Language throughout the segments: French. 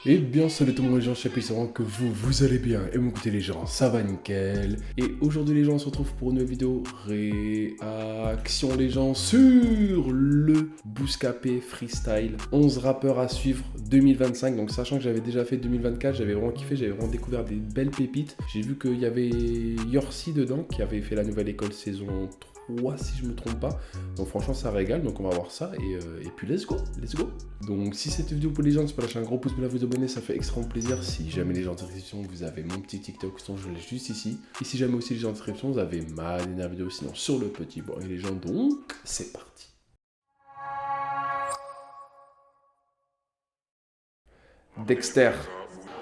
Eh bien, salut tout le monde les gens, j'espère que vous allez bien. Et vous écoutez les gens, ça va nickel. Et aujourd'hui les gens, on se retrouve pour une nouvelle vidéo réaction les gens sur le Bouscapé Freestyle. 11 rappeurs à suivre 2025. Donc sachant que j'avais déjà fait 2024, j'avais vraiment kiffé, j'avais vraiment découvert des belles pépites. J'ai vu qu'il y avait Yorsi dedans qui avait fait la nouvelle école saison 3 si je me trompe pas. Donc franchement ça régale, donc on va voir ça et puis let's go. Donc si cette vidéo pour les gens, tu peux lâcher un gros pouce bleu à vous abonner, ça fait extrêmement plaisir. Si jamais les gens de description, vous avez mon petit TikTok, sinon je le laisse juste ici. Et si jamais aussi les gens de description, vous avez ma dernière vidéo, sinon sur le petit bois et les gens, donc c'est parti. Dexter.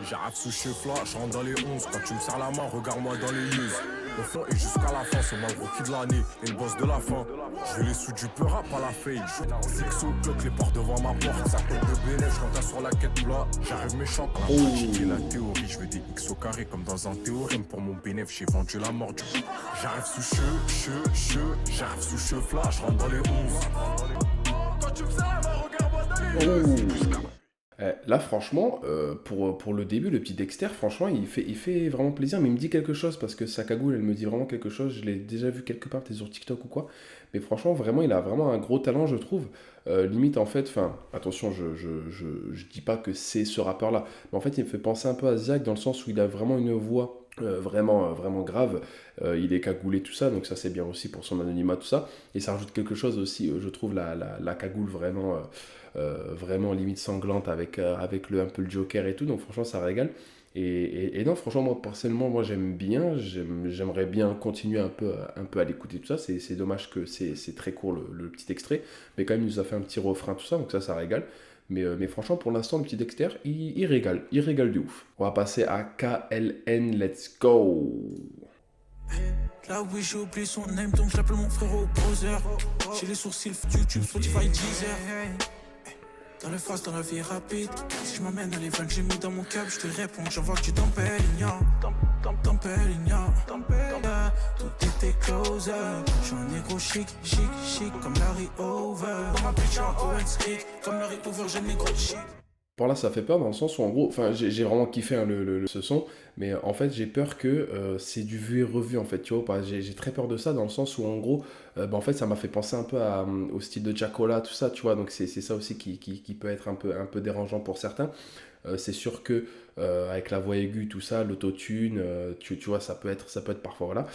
J'arrive sous chef là, je rentre dans les 11. Quand tu me serres la main, regarde-moi dans les yeux. Le fond et jusqu'à la fin, c'est moi le rookie de l'année et le boss de la fin. Je vais les sous du peu rap à la fade. Six au clock, les portes devant ma porte. Ça colle de bénéf, je rentre sur la quête là. J'arrive méchant à la pratique et la théorie. Je veux des X au carré comme dans un théorème. Pour mon bénéf, j'ai vendu la mort. J'arrive sous j'arrive sous chef là, je rentre dans les 11. Quand tu me serres la main, regarde-moi dans les yeux. Là, franchement, pour le début, le petit Dexter, franchement, il fait vraiment plaisir, mais il me dit quelque chose parce que sa cagoule, elle me dit vraiment quelque chose. Je l'ai déjà vu quelque part, peut-être sur TikTok ou quoi. Mais franchement, vraiment, il a vraiment un gros talent, je trouve. Limite, en fait, enfin, attention, je dis pas que c'est ce rappeur-là, mais en fait, il me fait penser un peu à Ziak dans le sens où il a vraiment une voix. Vraiment grave, il est cagoulé tout ça, donc ça c'est bien aussi pour son anonymat tout ça, et ça rajoute quelque chose aussi, je trouve la cagoule vraiment limite sanglante avec un peu le Joker et tout, donc franchement ça régale. Et non, franchement, moi personnellement, moi j'aime bien, j'aimerais bien continuer un peu à l'écouter tout ça. C'est dommage que c'est très court le petit extrait, mais quand même il nous a fait un petit refrain tout ça, donc ça régale. Mais franchement, pour l'instant, le petit Dexter, il régale de ouf. On va passer à KLN, let's go. Là oui j'ai oublié son name donc j'appelle mon frère au browser. J'ai les sourcils YouTube, Spotify, Deezer. Dans le fast, dans la vie rapide. Si je m'emmène dans les vannes, j'ai mis dans mon cap, je te réponds, j'envoie que tu t'empelles, ignorant. T'empelles, ignorant. Tout était close. J'suis un négro chic, comme Larry Over. Dans ma bitch en Owen Street, comme Larry Over, j'ai le négro chic. Par là, ça fait peur dans le sens où, en gros, enfin, j'ai vraiment kiffé hein, ce son, mais en fait, j'ai peur que c'est du vu et revu, en fait, tu vois. J'ai très peur de ça dans le sens où, en gros, en fait, ça m'a fait penser un peu au style de Jacola, tout ça, tu vois. Donc, c'est ça aussi qui peut être un peu dérangeant pour certains. C'est sûr que avec la voix aiguë, tout ça, l'autotune, tu vois, ça peut être parfois, voilà.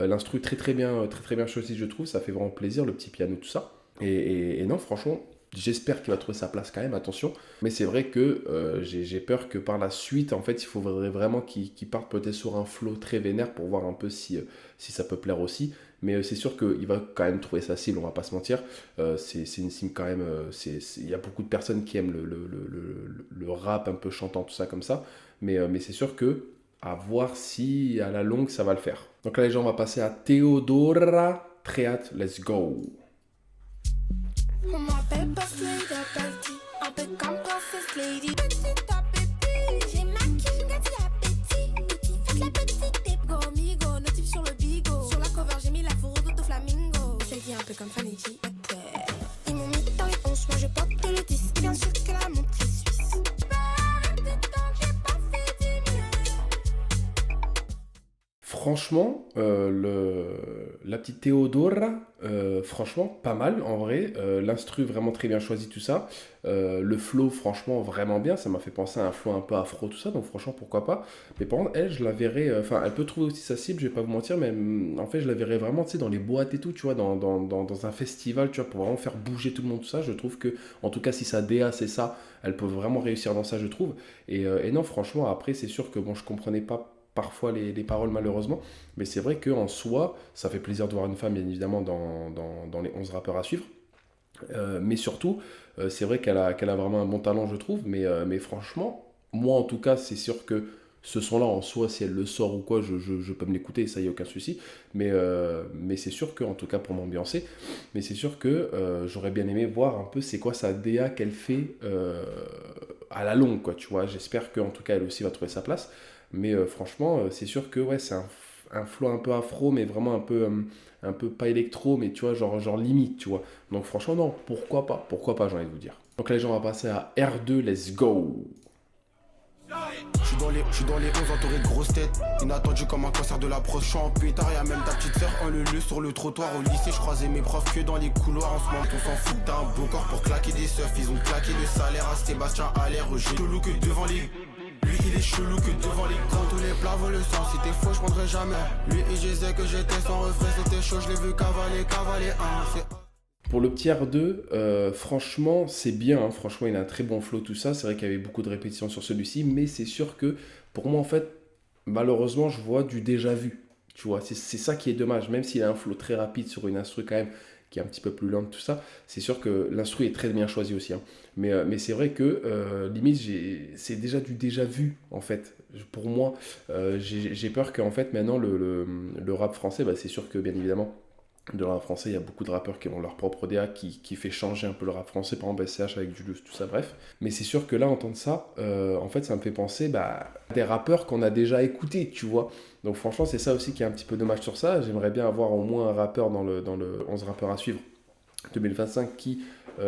L'instru très bien choisi, je trouve, ça fait vraiment plaisir, le petit piano, tout ça. Et non, franchement, j'espère qu'il va trouver sa place quand même, attention. Mais c'est vrai que j'ai peur que par la suite, en fait, il faudrait vraiment qu'il parte peut-être sur un flow très vénère pour voir un peu si ça peut plaire aussi. Mais c'est sûr qu'il va quand même trouver sa cible, on va pas se mentir. C'est une cible quand même. Il y a beaucoup de personnes qui aiment le rap un peu chantant, tout ça comme ça. Mais c'est sûr que à voir si à la longue ça va le faire. Donc là, les gens, on va passer à Theodora Treat, let's go. On m'appelle Boss Lady, un peu comme Princess Lady. Petit appétit, j'ai maquillé, gâté l'appétit. Petit fait la petite tête, go amigo, notif sur le bigot. Sur la cover, j'ai mis la fourreau de flamingo. Celle un peu comme Fanny G, ouais. Ils m'ont mis dans les 11, moi je porte le 10. Bien sûr que la montre est suisse. J'ai pas fait 10 000. Franchement, la petite Théodora, franchement, pas mal en vrai. L'instru vraiment très bien choisi, tout ça. Le flow, franchement, vraiment bien. Ça m'a fait penser à un flow un peu afro, tout ça. Donc, franchement, pourquoi pas. Mais par contre, elle, je la verrais. Enfin, elle peut trouver aussi sa cible, je vais pas vous mentir. Mais en fait, je la verrais vraiment, tu sais, dans les boîtes et tout, tu vois, dans un festival, tu vois, pour vraiment faire bouger tout le monde, tout ça. Je trouve que, en tout cas, si sa DA, c'est ça, elle peut vraiment réussir dans ça, je trouve. Et non, franchement, après, c'est sûr que, bon, je comprenais pas parfois les paroles malheureusement, mais c'est vrai qu'en soi, ça fait plaisir de voir une femme bien évidemment dans les 11 rappeurs à suivre, mais surtout, c'est vrai qu'elle a vraiment un bon talent je trouve, mais franchement, moi en tout cas, c'est sûr que ce son-là en soi, si elle le sort ou quoi, je peux me l'écouter, ça y a aucun souci, mais c'est sûr que, en tout cas pour m'ambiancer, mais c'est sûr que j'aurais bien aimé voir un peu c'est quoi sa DA qu'elle fait à la longue, quoi, tu vois, j'espère qu'en tout cas elle aussi va trouver sa place. Mais franchement, c'est sûr que ouais, c'est un flow un peu afro, mais vraiment un peu pas électro, mais tu vois, genre limite, tu vois. Donc franchement, non, pourquoi pas, j'ai envie de vous dire. Donc là, les gens, on va passer à R2, let's go. J'suis dans les 11 entouré de grosses têtes. Inattendu comme un cancer de la proche. J'suis en pétard, y'a même ta petite sœur en leu sur le trottoir. Au lycée, j'croisais mes profs que dans les couloirs. En ce moment, on s'en fout, t'as un beau corps pour claquer des surfs. Ils ont claqué le salaire à Sébastien Allaire. J'ai chelou que devant les. Lui il est chelou que devant les grands. Tous les plats volent le sang. Si t'es faux, j'prendrai jamais. Lui et je disais que j'étais sans refrain. C'était chaud, j'l'ai vu cavaler 1. Pour le petit R2, franchement, c'est bien. Hein. Franchement, il a un très bon flow, tout ça. C'est vrai qu'il y avait beaucoup de répétitions sur celui-ci. Mais c'est sûr que, pour moi, en fait, malheureusement, je vois du déjà vu. Tu vois, c'est ça qui est dommage. Même s'il a un flow très rapide sur une instru quand même, qui est un petit peu plus lente, tout ça, c'est sûr que l'instru est très bien choisi aussi. Hein. Mais c'est vrai que, limite, c'est déjà du déjà vu, en fait. Pour moi, j'ai peur qu'en fait, maintenant, le rap français, bah, c'est sûr que, bien évidemment, de rap français, il y a beaucoup de rappeurs qui ont leur propre DA qui fait changer un peu le rap français, par exemple SCH avec Julius, tout ça, bref. Mais c'est sûr que là, entendre ça, en fait, ça me fait penser à des rappeurs qu'on a déjà écoutés, tu vois. Donc franchement, c'est ça aussi qui est un petit peu dommage sur ça. J'aimerais bien avoir au moins un rappeur dans le 11 rappeurs à suivre 2025 qui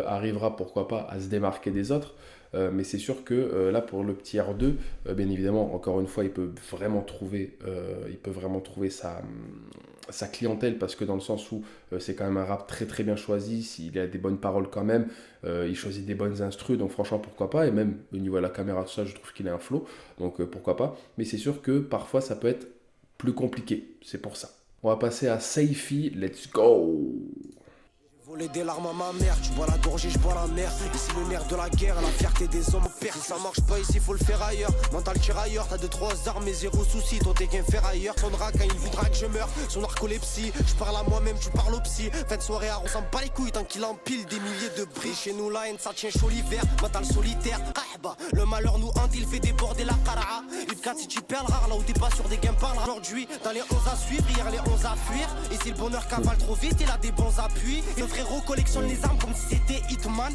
arrivera, pourquoi pas, à se démarquer des autres. Mais c'est sûr que là, pour le petit R2, bien évidemment, encore une fois, il peut vraiment trouver sa clientèle, parce que dans le sens où c'est quand même un rap très très bien choisi, s'il a des bonnes paroles quand même, il choisit des bonnes instrus, donc franchement pourquoi pas, et même au niveau de la caméra, tout ça, je trouve qu'il a un flow, donc pourquoi pas, mais c'est sûr que parfois ça peut être plus compliqué, c'est pour ça. On va passer à Saifi, let's go! Voler des larmes à ma mère, tu bois la gorgée, je bois la mer. Ici le nerf de la guerre, la fierté des hommes perd. Si ça marche pas ici, faut le faire ailleurs. Mental tirailleur, t'as 2-3 armes et 0 soucis. Toi t'es qu'un ferrailleur, tondra quand il voudra que je meure. Son narcolepsie, je parle à moi-même, tu parles au psy. Fin de soirée, on s'en bat les couilles tant qu'il empile des milliers de bris. Chez nous la haine, ça tient chaud l'hiver. Mental solitaire, le malheur nous hante, il fait déborder la qara'a. U4 si tu perds rare, là où t'es pas sur des gains parle. Aujourd'hui, dans les 11 à suivre, hier les 11 à fuir. Ici le bonheur cavale trop vite, il a des bons appuis. Le frérot collectionne les armes comme si c'était Hitman.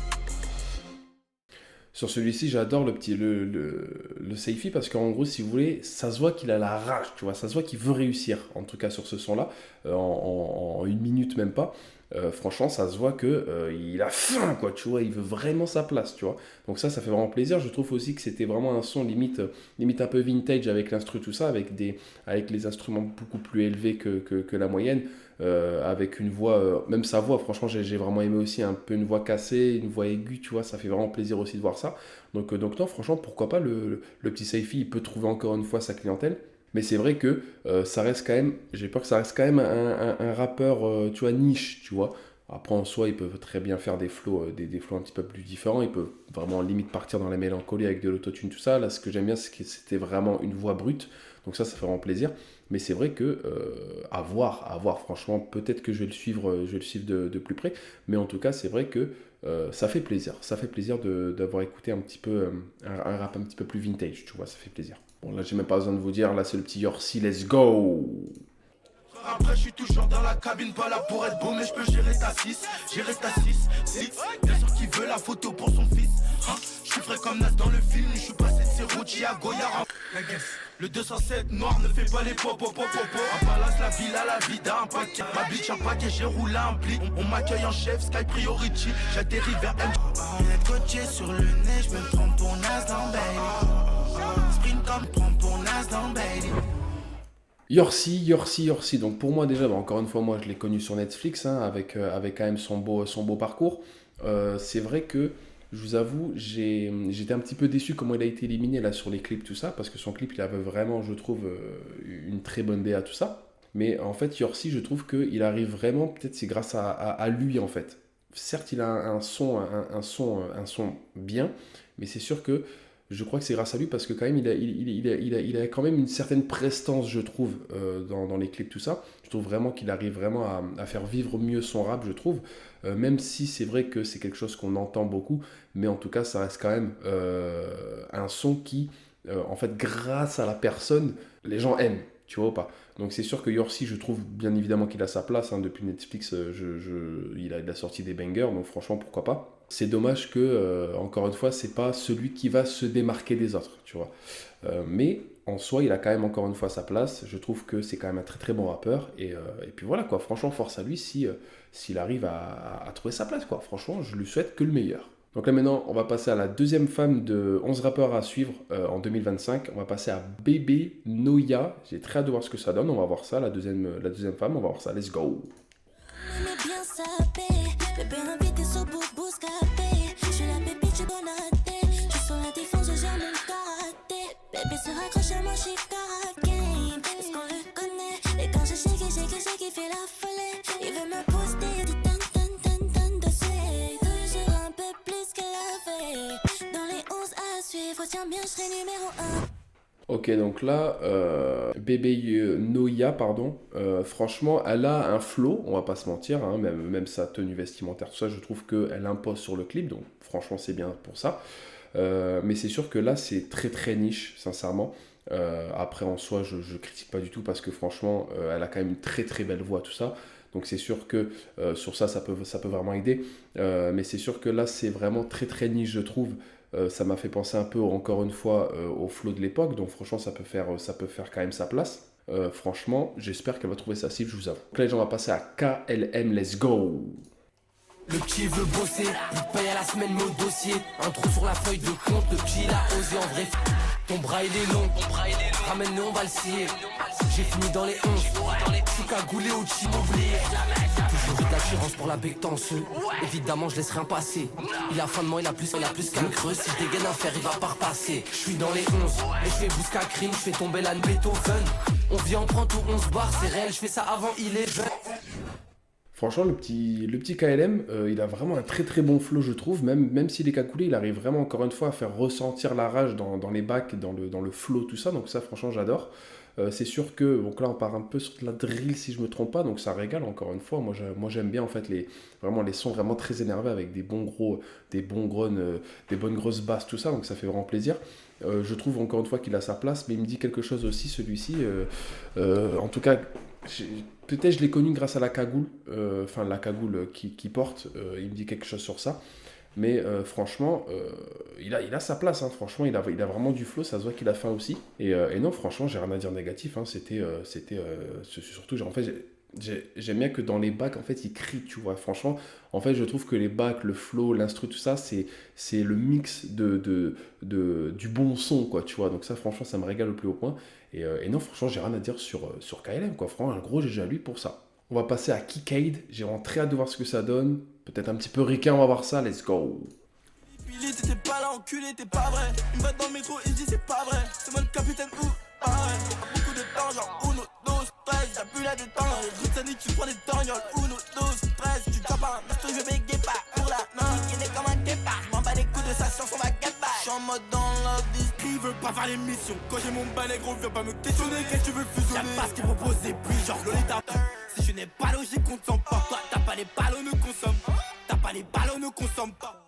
Sur celui-ci, j'adore le Saifi, parce qu'en gros, si vous voulez, ça se voit qu'il a la rage, tu vois, ça se voit qu'il veut réussir, en tout cas sur ce son-là, en une minute même pas. Franchement, ça se voit que il a faim, quoi, tu vois, il veut vraiment sa place, tu vois. Donc ça fait vraiment plaisir. Je trouve aussi que c'était vraiment un son limite un peu vintage avec l'instru, tout ça, avec les instruments beaucoup plus élevés que la moyenne, avec une voix, même sa voix, franchement, j'ai vraiment aimé aussi, un peu une voix cassée, une voix aiguë, tu vois, ça fait vraiment plaisir aussi de voir ça. Donc non, franchement, pourquoi pas, le petit Saifi, il peut trouver encore une fois sa clientèle. Mais c'est vrai que ça reste quand même, j'ai peur que ça reste quand même un rappeur, tu vois, niche, tu vois. Après, en soi, il peut très bien faire des flows, des flows un petit peu plus différents. Il peut vraiment limite partir dans la mélancolie avec de l'autotune, tout ça. Là, ce que j'aime bien, c'est que c'était vraiment une voix brute. Donc ça fait vraiment plaisir. Mais c'est vrai que, à voir, franchement, peut-être que je vais le suivre de plus près. Mais en tout cas, c'est vrai que ça fait plaisir. Ça fait plaisir d'avoir écouté un petit peu, un rap un petit peu plus vintage, tu vois, ça fait plaisir. Bon, là, j'ai même pas besoin de vous dire, là, c'est le petit Yorsi, let's go! Après je suis toujours dans la cabine, pas là pour être beau, mais je peux gérer ta 6, bien sûr qu'il veut la photo pour son fils, hein. Je suis frais comme Nas dans le film, je suis passé de Serrucci à Goya. Le 207 noir ne fait pas les popo. En palace la villa, la vida, un paquet, ma bitch un paquet, j'ai roulé un blick. On m'accueille en chef, Sky Priority, j'atterris vers M. On est coaché sur le nez, je me trompe pour Nas dans baby. Sprint comme prends pour Nas dans baby. Yorsi. Donc pour moi déjà, encore une fois, moi je l'ai connu sur Netflix, hein, avec quand même son beau parcours. C'est vrai que, je vous avoue, j'étais un petit peu déçu comment il a été éliminé là sur les clips, tout ça, parce que son clip, il avait vraiment, je trouve, une très bonne DA, tout ça. Mais en fait, Yorsi, je trouve qu'il arrive vraiment, peut-être c'est grâce à lui en fait. Certes, il a un son bien, mais c'est sûr que je crois que c'est grâce à lui, parce que quand même il a quand même une certaine prestance, je trouve, dans les clips, tout ça. Je trouve vraiment qu'il arrive vraiment à faire vivre mieux son rap, je trouve, même si c'est vrai que c'est quelque chose qu'on entend beaucoup, mais en tout cas ça reste quand même un son qui, en fait, grâce à la personne, les gens aiment, tu vois ou pas. Donc c'est sûr que Yorsi, je trouve bien évidemment qu'il a sa place, hein, depuis Netflix, il a sorti des bangers, donc franchement pourquoi pas. C'est dommage que, encore une fois, c'est pas celui qui va se démarquer des autres, tu vois. Mais en soi, il a quand même encore une fois sa place. Je trouve que c'est quand même un très très bon rappeur. Et puis voilà, quoi. Franchement, force à lui s'il arrive à trouver sa place, quoi. Franchement, je lui souhaite que le meilleur. Donc là maintenant, on va passer à la deuxième femme de 11 rappeurs à suivre en 2025. On va passer à Bébé Noya. J'ai très hâte de voir ce que ça donne. On va voir ça, la deuxième femme. On va voir ça. Let's go. On est bien sapé, bébé invité sur Bouscapé. Je suis la pépite, je donne à tête. Je suis sur la défense, je gère mon karaté. Bébé se raccroche à moi, je suis game. Est-ce qu'on le connaît? Et quand je shake, il fait la folie. Il veut me poster, il dit tan dossier. Toujours un peu plus que la veille. Dans les 11 à suivre, retiens bien, je serai numéro 1. Ok, donc là, Bébé Noya, pardon, franchement, elle a un flow, on va pas se mentir, hein, même sa tenue vestimentaire, tout ça, je trouve qu'elle impose sur le clip, donc franchement, c'est bien pour ça. Mais c'est sûr que là, c'est très très niche, sincèrement. Après, en soi, je critique pas du tout parce que franchement, elle a quand même une très très belle voix, tout ça. Donc c'est sûr que sur ça, ça peut vraiment aider. Mais c'est sûr que là, c'est vraiment très très niche, je trouve. Ça m'a fait penser un peu, encore une fois, au flow de l'époque. Donc franchement, ça peut faire quand même sa place. Franchement, j'espère qu'elle va trouver sa cible, je vous avoue. Donc là, les gens, on va passer à KLM, let's go. Le petit veut bosser, il paye à la semaine mon dossier. Un trou sur la feuille de compte, le petit il a osé en vrai. Ton bras il est long, ramène-le, on va le scier. J'ai fini dans les 11, je suis cagoulé au chimoublier. Toujours eu d'assurance pour la bectance. Évidemment je laisse rien passer. Il a faim de moi, il a plus qu'un creux. Si je dégaine un fer, il va pas repasser. Je suis dans les 11, et je fais bousca crime, je fais tomber la Beethoven. On vient, on prend tout 11 bars, c'est réel, je fais ça avant, il est jeune. Franchement, le petit KLM, il a vraiment un très très bon flow, je trouve. Même s'il est cagoulé, il arrive vraiment encore une fois à faire ressentir la rage dans les bacs, dans le flow, tout ça. Donc ça, franchement, j'adore. C'est sûr que, donc là, on part un peu sur de la drill, si je me trompe pas. Donc ça régale, encore une fois. Moi, j'aime bien, en fait, vraiment les sons vraiment très énervés avec des bons groans, des bonnes grosses basses, tout ça. Donc ça fait vraiment plaisir. Je trouve, encore une fois, qu'il a sa place. Mais il me dit quelque chose aussi, celui-ci. En tout cas... Peut-être je l'ai connu grâce à la cagoule, la cagoule qui porte, il me dit quelque chose sur ça. Mais franchement, il a sa place, hein, franchement, il a vraiment du flow, ça se voit qu'il a faim aussi. Et non, franchement, j'ai rien à dire négatif, hein, c'était surtout, en fait, j'aime bien que dans les bacs, en fait, il crie, tu vois, franchement. En fait, je trouve que les bacs, le flow, l'instru, tout ça, c'est le mix du bon son, quoi, tu vois. Donc ça, franchement, ça me régale au plus haut point. Et non, franchement, j'ai rien à dire sur KLM, quoi. Franchement, un gros GG à lui pour ça. On va passer à Kikade. J'ai vraiment très hâte de voir ce que ça donne. Peut-être un petit peu ricain, on va voir ça. Let's go. T'étais pas là, enculé, t'es pas vrai. Il me va dans le métro, il dit c'est pas vrai. C'est moi le capitaine ou pas vrai. Beaucoup de temps, genre Uno, 12, 13. Y'a plus là de temps. Les routes sanitaires, tu prends des torgnoles. Uno, 12, 13. Tu tapes un marteau, je vais guépard. Pour la main, il est comme un guépard. J'm'en bats les coups de sa science, on va guépard. J'suis en mode dans la discipline, veut pas faire les missions. Quand j'ai mon balai gros, viens pas me questionner. Qu'est-ce que tu veux fusionner? Y'a pas ce qu'il propose, et puis genre Lolita. Si je n'ai pas logique, on te sent pas. Toi, t'as pas les balles, on ne consomme pas. T'as pas les balles, on ne consomme pas.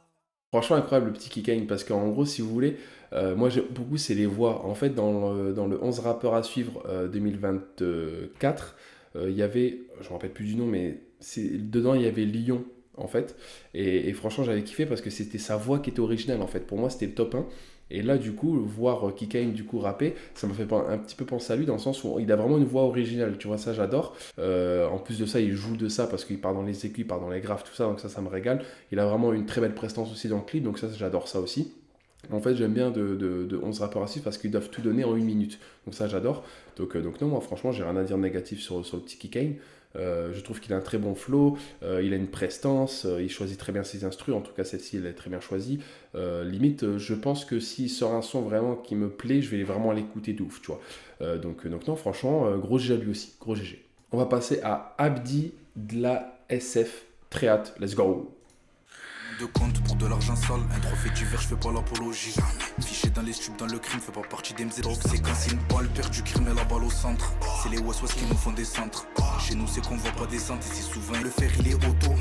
Franchement incroyable le petit Kikane parce qu'en gros si vous voulez, moi j'aime beaucoup c'est les voix. En fait dans le 11 rappeurs à suivre 2024, il y avait, je me rappelle plus du nom mais dedans il y avait Lyon en fait. Et franchement j'avais kiffé parce que c'était sa voix qui était originale en fait. Pour moi c'était le top 1. Et là du coup voir Kikane du coup rapper, ça m'a fait un petit peu penser à lui dans le sens où il a vraiment une voix originale, tu vois, ça j'adore. En plus de ça il joue de ça parce qu'il part dans les écus, il part dans les graves, tout ça, donc ça me régale. Il a vraiment une très belle prestance aussi dans le clip, donc ça j'adore ça aussi. En fait j'aime bien de 11 rappeurs à suivre parce qu'ils doivent tout donner en 1 minute, donc ça j'adore. Donc non, moi franchement j'ai rien à dire négatif sur le petit Kikane. Je trouve qu'il a un très bon flow, il a une prestance, il choisit très bien ses instrus, en tout cas celle-ci elle est très bien choisie. Limite, je pense que s'il sort un son vraiment qui me plaît, je vais vraiment l'écouter de ouf, tu vois. Donc non, franchement, gros GG à lui aussi, gros GG. On va passer à Abdi de la SF, très hâte, let's go. De compte pour de l'argent sale, un trophée d'hiver, je fais pas l'apologie. Fiché dans les stupes, dans le crime, fait pas partie d'MZ. Drogue, c'est quand c'est une balle, perdu crime et la balle au centre. C'est les West qui nous font des centres. Chez nous, c'est qu'on voit pas des centres et c'est souvent le fer, il est auto.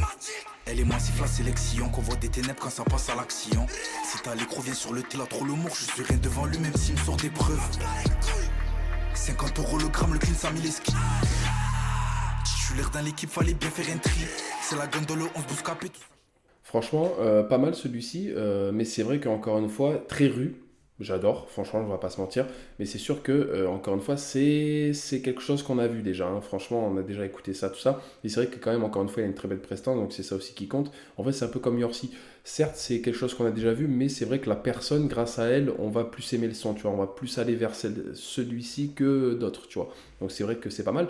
Elle est massif, la sélection, qu'on voit des ténèbres quand ça passe à l'action. Si t'as l'écrou, viens sur le thé, là trop le mour, je suis rien devant lui, même s'il me sort des preuves. 50 € le gramme, le clean, ça mis les skis. Titulaire dans l'équipe, fallait bien faire un tri. C'est la gondole, on se bouscapé tout. Franchement, pas mal celui-ci, mais c'est vrai qu'encore une fois, très rue, j'adore, franchement, on va pas se mentir, mais c'est sûr que, encore une fois, c'est quelque chose qu'on a vu déjà, hein. Franchement, on a déjà écouté ça, tout ça, et c'est vrai que quand même, encore une fois, il y a une très belle prestance, donc c'est ça aussi qui compte. En fait, c'est un peu comme Yorsi, certes c'est quelque chose qu'on a déjà vu, mais c'est vrai que la personne, grâce à elle, on va plus aimer le son, tu vois, on va plus aller vers celui-ci que d'autres, tu vois. Donc c'est vrai que c'est pas mal.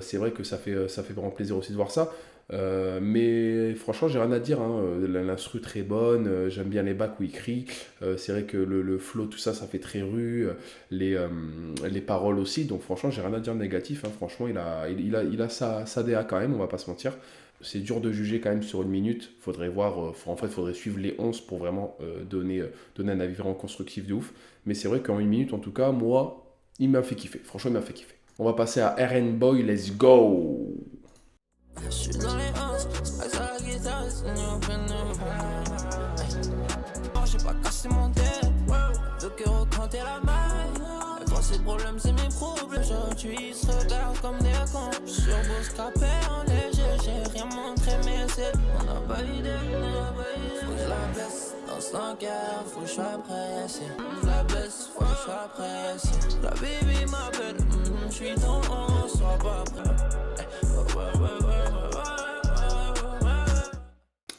C'est vrai que ça fait vraiment plaisir aussi de voir ça. Mais franchement, j'ai rien à dire, hein. L'instru très bonne, j'aime bien les bacs où il crie. C'est vrai que le flow, tout ça, ça fait très rue. Les paroles aussi. Donc franchement, j'ai rien à dire de négatif, hein. Franchement, il a sa DA quand même, on va pas se mentir. C'est dur de juger quand même sur une minute. Faudrait voir, en fait, faudrait suivre les 11 pour vraiment donner un avis vraiment constructif de ouf. Mais c'est vrai qu'en une minute, en tout cas, moi, il m'a fait kiffer. Franchement, il m'a fait kiffer. On va passer à RN Boy, let's go! Je suis dans les 11, avec la guitare, c'est new j'ai pas cassé mon tête, donc recompter la maille. Et quand c'est le problème, c'est mes problèmes. Aujourd'hui, ils se regardent comme des cons. Je suis sur beau scapé en léger, j'ai rien montré, mais c'est. On n'a pas idée, faut que je la blesse. Dans ce guerre, faut que je sois pressé. Je la blesse, faut que je sois pressé. La baby m'appelle, je suis dans 11, sois pas prêt.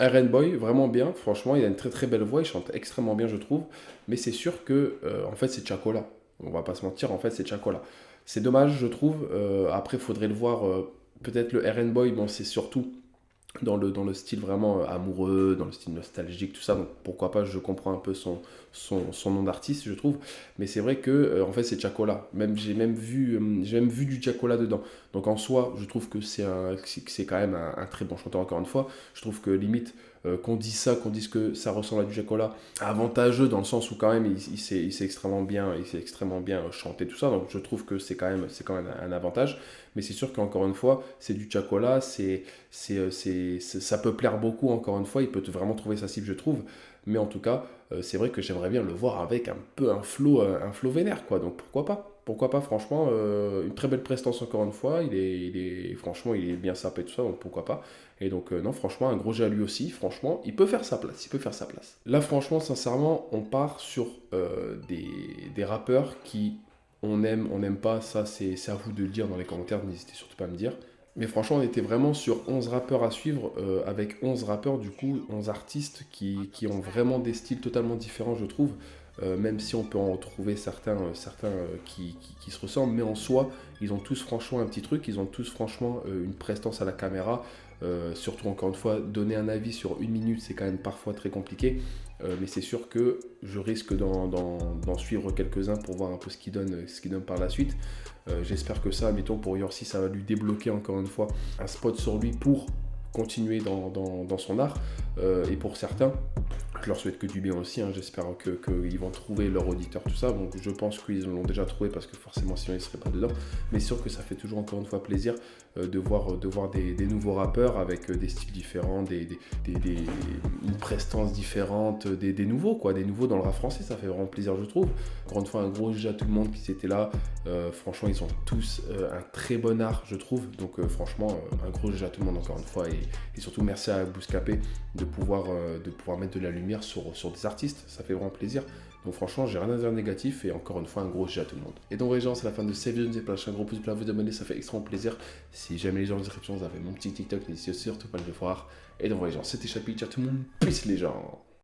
RN Boy, vraiment bien, franchement, il a une très très belle voix, il chante extrêmement bien, je trouve, mais c'est sûr que, en fait, c'est Chacola. On va pas se mentir, en fait, c'est Chacola. C'est dommage, je trouve. Après, il faudrait le voir, peut-être le RN Boy, bon, c'est surtout dans le style vraiment amoureux, dans le style nostalgique, tout ça, donc pourquoi pas, je comprends un peu son nom d'artiste, je trouve, mais c'est vrai que en fait c'est Chacola, j'ai même vu du Chacola dedans, donc en soi je trouve que c'est quand même un très bon chanteur, encore une fois. Je trouve que limite qu'on dise que ça ressemble à du Chacola, avantageux dans le sens où quand même il sait extrêmement bien chanter, tout ça, donc je trouve que c'est quand même un avantage. Mais c'est sûr qu'encore une fois, c'est du Chacola, ça peut plaire beaucoup, encore une fois, il peut vraiment trouver sa cible, je trouve. Mais en tout cas, c'est vrai que j'aimerais bien le voir avec un peu un flow vénère, quoi. Donc pourquoi pas, franchement, une très belle prestance, encore une fois. Franchement, il est bien sapé, tout ça, donc pourquoi pas. Et donc, non, franchement, un gros G à lui aussi, franchement, il peut faire sa place, Là, franchement, sincèrement, on part sur des rappeurs qui... on n'aime pas, ça c'est à vous de le dire dans les commentaires, n'hésitez surtout pas à me dire. Mais franchement, on était vraiment sur 11 rappeurs à suivre, avec 11 rappeurs, du coup, 11 artistes qui ont vraiment des styles totalement différents, je trouve. Même si on peut en trouver certains qui se ressemblent, mais en soi, ils ont tous franchement un petit truc, ils ont tous franchement une prestance à la caméra. Surtout, encore une fois, donner un avis sur une minute, c'est quand même parfois très compliqué. Mais c'est sûr que je risque d'en suivre quelques-uns pour voir un peu ce qu'il donne par la suite. J'espère que ça, mettons pour Yorsi, ça va lui débloquer encore une fois un spot sur lui pour continuer dans son art. Et pour certains, je leur souhaite que du bien aussi, hein. J'espère qu'ils vont trouver leur auditeur, tout ça. Donc je pense qu'ils l'ont déjà trouvé parce que forcément sinon ils ne seraient pas dedans. Mais sûr que ça fait toujours encore une fois plaisir de voir des nouveaux rappeurs avec des styles différents, une prestance différente, des nouveaux dans le rap français. Ça fait vraiment plaisir, je trouve. Encore une fois, un gros jeu à tout le monde qui était là. Franchement, ils ont tous un très bon art, je trouve. Donc franchement, un gros jeu à tout le monde encore une fois. Et surtout merci à Bouscapé de pouvoir mettre de la lumière sur des artistes, ça fait vraiment plaisir. Donc franchement, j'ai rien à dire de négatif et encore une fois, un gros G à tout le monde. Et donc les gens, c'est la fin de cette vidéo, n'hésitez pas à lâcher un gros pouce bleu, à vous abonner, ça fait extrêmement plaisir. Si jamais les gens en description, vous avez mon petit TikTok, n'hésitez surtout pas à le voir. Et donc les gens, c'était Chapi, ciao tout le monde, peace les gens.